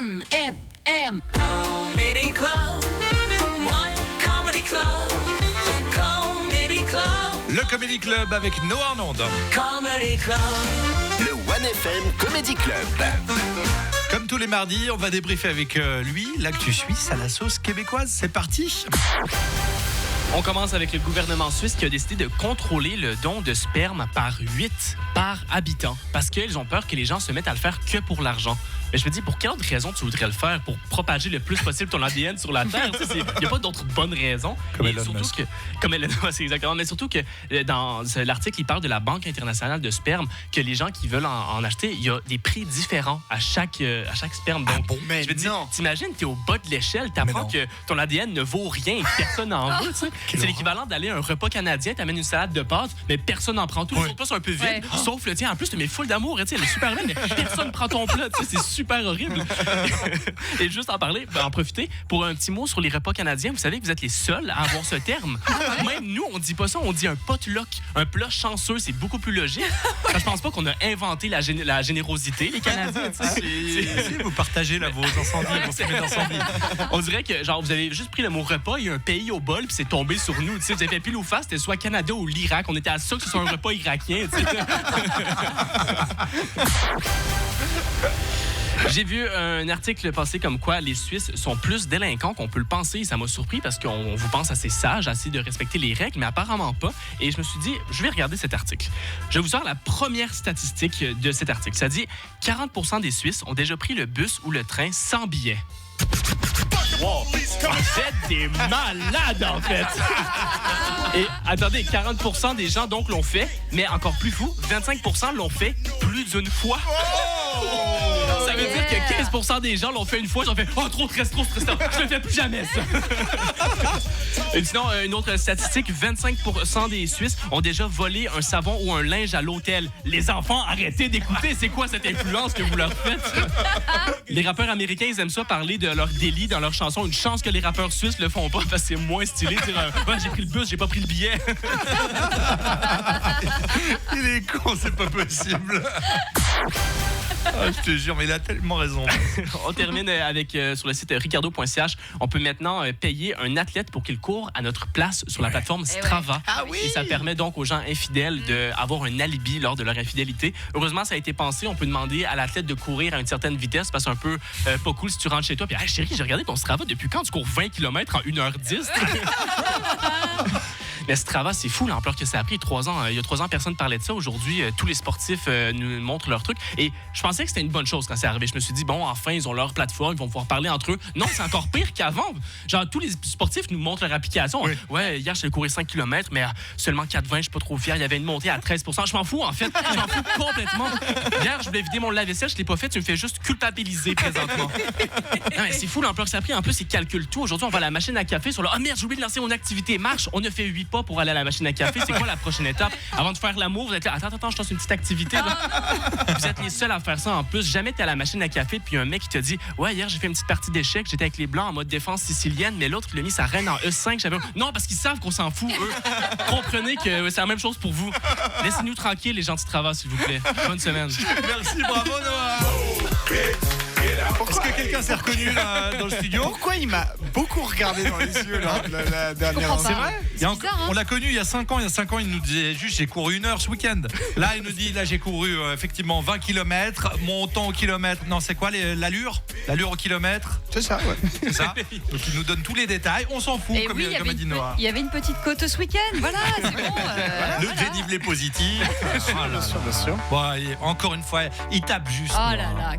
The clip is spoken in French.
One FM Comedy Club. One Comedy Club. Comedy Club. Le Comedy Club avec Noah Arnonde. Comedy Club. Le One FM Comedy Club. Comme tous les mardis, on va débriefer avec lui l'actu suisse à la sauce québécoise. C'est parti. On commence avec le gouvernement suisse qui a décidé de contrôler le don de sperme par 8 par habitant parce qu'ils ont peur que les gens se mettent à le faire que pour l'argent. Mais je me dis, pour quelle autre raison tu voudrais le faire? Pour propager le plus possible ton ADN sur la Terre? Il n'y a pas d'autre bonne raison. Comme et Elon surtout Musk. comme Elon Musk, c'est exactement. Mais surtout que dans l'article, il parle de la Banque internationale de sperme, que les gens qui veulent en acheter, il y a des prix différents à chaque sperme. Donc, mais je me dis, non. t'imagines, t'es au bas de l'échelle, t'apprends que ton ADN ne vaut rien et que personne n'en veut. Tu sais. C'est l'équivalent d'aller à un repas canadien, t'amènes une salade de pâtes, mais personne n'en prend. Tous les autres plats sont un peu vides, sauf le tien. En plus, tu mets full d'amour, tu sais, elle est super belle, mais personne ne prend ton plat. Tu sais, c'est super horrible. Et juste en parler, en profiter pour un petit mot sur les repas canadiens. Vous savez que vous êtes les seuls à avoir ce terme. Même nous, on dit pas ça, on dit un potluck, un plat chanceux. C'est beaucoup plus logique. Je pense pas qu'on a inventé la générosité, les Canadiens. Si vous partagez là, vos incendies, vos fumées d'incendie. On dirait que genre vous avez juste pris le mot repas, il y a un pays au bol, puis c'est tombé sur nous. Vous avez fait pile ou face, c'était soit Canada ou l'Irak. On était à ça que ce soit un repas irakien. J'ai vu un article passer comme quoi les Suisses sont plus délinquants qu'on peut le penser. Ça m'a surpris parce qu'on vous pense assez sage, assez de respecter les règles, mais apparemment pas. Et je me suis dit, je vais regarder cet article. Je vais vous faire la première statistique de cet article. Ça dit 40% des Suisses ont déjà pris le bus ou le train sans billet. Wow. Vous êtes des malades, en fait! Et attendez, 40% des gens donc l'ont fait, mais encore plus fou, 25% l'ont fait plus d'une fois. Ça veut dire que 15% des gens l'ont fait une fois, j'en fais « Oh, trop stressant, je le fais plus jamais, ça! » Et sinon, une autre statistique, 25% des Suisses ont déjà volé un savon ou un linge à l'hôtel. Les enfants, arrêtez d'écouter, c'est quoi cette influence que vous leur faites? Les rappeurs américains, ils aiment ça parler de leur délit dans leurs chansons. Une chance que les rappeurs suisses le font pas parce que c'est moins stylé de dire « Ouais, j'ai pris le bus, j'ai pas pris le billet. » Il est con, c'est pas possible. Je te jure, mais il a tellement raison. On termine avec sur le site ricardo.ch. On peut maintenant payer un athlète pour qu'il court à notre place sur la plateforme Strava. Ah oui. Et ça permet donc aux gens infidèles d'avoir un alibi lors de leur infidélité. Heureusement, ça a été pensé. On peut demander à l'athlète de courir à une certaine vitesse parce que c'est un peu pas cool si tu rentres chez toi. Puis, hey, chérie, j'ai regardé ton Strava depuis quand tu cours 20 km en 1h10. Mais Strava, c'est fou l'ampleur que ça a pris. 3 ans, il y a 3 ans, personne ne parlait de ça. Aujourd'hui, tous les sportifs nous montrent leur truc. Et je pensais que c'était une bonne chose quand c'est arrivé. Je me suis dit, bon, enfin, ils ont leur plateforme, ils vont pouvoir parler entre eux. Non, c'est encore pire qu'avant. Genre, tous les sportifs nous montrent leur application. Oui. Ouais, hier, j'ai couru 5 km, mais seulement 4,20, je suis pas trop fier. Il y avait une montée à 13%. Je m'en fous, en fait. Je m'en fous complètement. Hier, je voulais vider mon lave-vaisselle, je l'ai pas fait. Tu me fais juste culpabiliser présentement. Non, mais c'est fou l'ampleur que ça a pris. En plus, ils calculent tout. Aujourd'hui, on va à la machine à café sur le « Ah merde, j'ai oublié de lancer mon activité. Marche. » On a fait 8 pas pour aller à la machine à café. C'est quoi la prochaine étape? Avant de faire l'amour, vous êtes là, attends, je lance une petite activité. Là. Vous êtes les seuls à faire ça en plus. Jamais t'es à la machine à café puis un mec qui te dit ouais, hier j'ai fait une petite partie d'échecs, j'étais avec les blancs en mode défense sicilienne, mais l'autre il a mis sa reine en E5. Non, parce qu'ils savent qu'on s'en fout, eux. Comprenez que c'est la même chose pour vous. Laissez-nous tranquilles, les gens de travail, s'il vous plaît. Bonne semaine. Merci, bravo Noah. Est-ce que quelqu'un s'est reconnu là, dans le studio? Pourquoi il m'a beaucoup regardé dans les yeux la dernière C'est vrai? Bizarre, hein. On l'a connu il y a 5 ans. Il y a 5 ans, il nous disait juste j'ai couru 1 heure ce week-end. Là, il nous dit là j'ai couru effectivement 20 km. Mon temps au kilomètre. Non, c'est quoi l'allure? L'allure au kilomètre? C'est ça, ouais. C'est ça. Donc il nous donne tous les détails. On s'en fout, Et comme, oui, comme a dit Noah. il y avait une petite côte ce week-end, voilà, c'est bon. Le dénivelé positif. Bien sûr. Bon, et encore une fois, il tape juste. Oh Noah. là là.